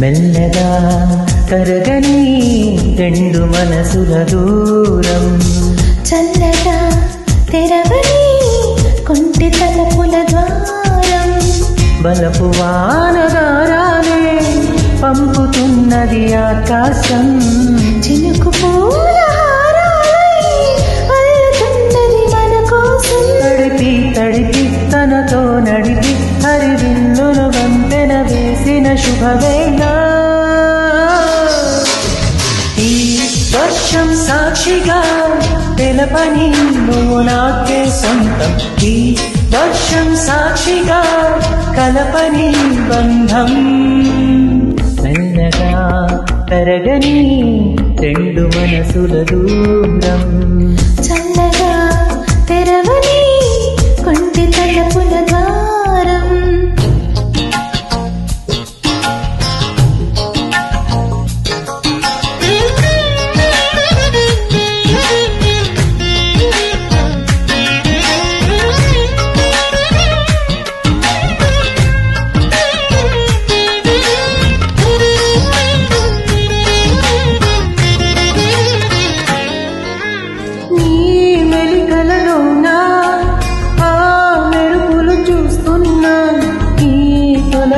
మెల్లగా కరగని రెండు మనసుల దూరం చల్లగా తెరవని కొంటి తలుపుల ద్వారం బలపు వానదారాలే పంపుతున్నది ఆకాశం చినుకు పూల హారాలై అల్లుతున్నది మన కోసం తడిపి తడిపి తనతో నడిపి హరివిల్లును వంతెన వేసిన శుభవేళ ఈ వర్షం సాక్షిగా తెలపని నువ్వు నాకే సొంతం ఈ వర్షం సాక్షిగా కలపని బంధం మెల్లగా కరగని రెండు మనసుల దూరం చల్లగా తెరవని కొంటి తలుపుల ద్వారం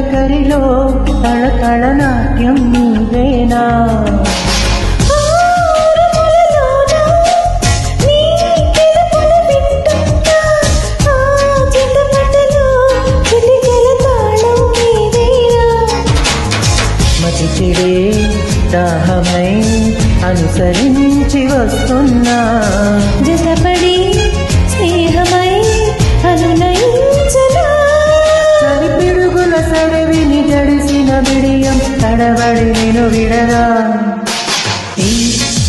కరిలో తళతళ నాట్యం నీవేనా మతి చెడే దాహమై అనుసరించి వస్తున్నా జతపడి స్నేహమై అనునయించనా పిడుగుల సరవిని జడిసిన బిడియం తడబడి నేను విడగా ఈ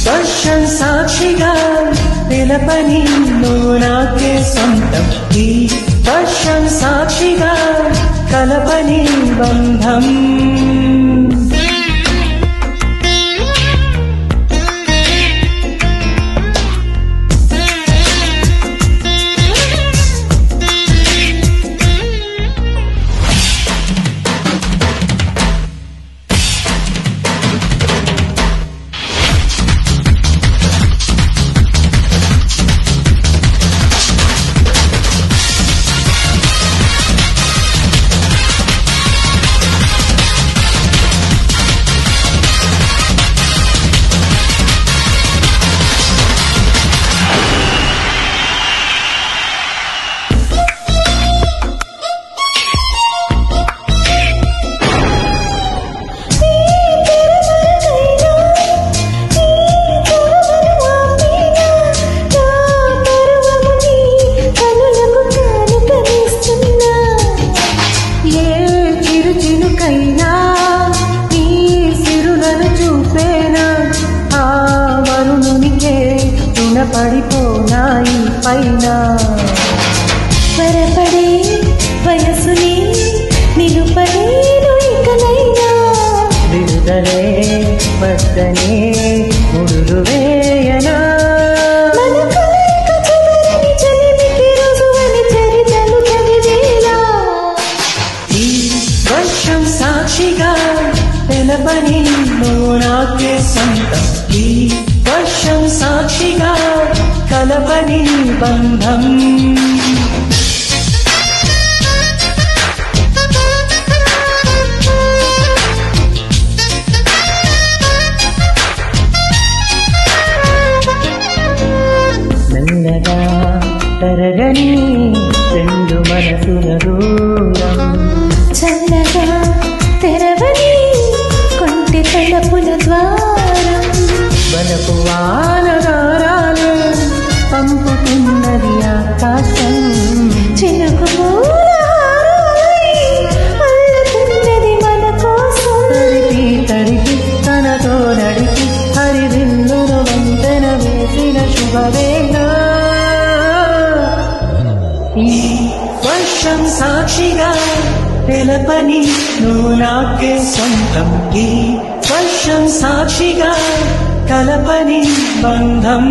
వర్షం సాక్షిగా తెలపని నువ్వు నాకే సొంతం ఈ వర్షం సాక్షిగా కలపని బంధం పడిపోనాయి పైన త్వరపడే వయసుని నిలుపలేను ఇకనైనా విడుదలే వద్దనే ముడులు వేయనా మన కలయిక చెదరని చలిమికి రుజువని చరితలు చదివేలా ఈ వర్షం సాక్షిగా తెలపని నువ్వు నాకే సొంతం ఈ వర్షం సాక్షిగా కలపని బంధం మెల్లగా తరగని రెండు మనసుల దూరం చల్లగా తెరవని కొంటి తలుపుల ద్వారం బలపు వానదారాలు పంపుతున్నది ఆకాశం చినుకు పూల హారాలై అల్లుతున్నది మన కోసం తడిపి తడిపి తనతో నడిపి హరివిల్లును వంతెన వేసిన శుభవేళ ఈ వర్షం సాక్షిగా తెలపని నువ్వు నాకే సొంతం ఈ వర్షం సాక్షిగా కలపని బంధం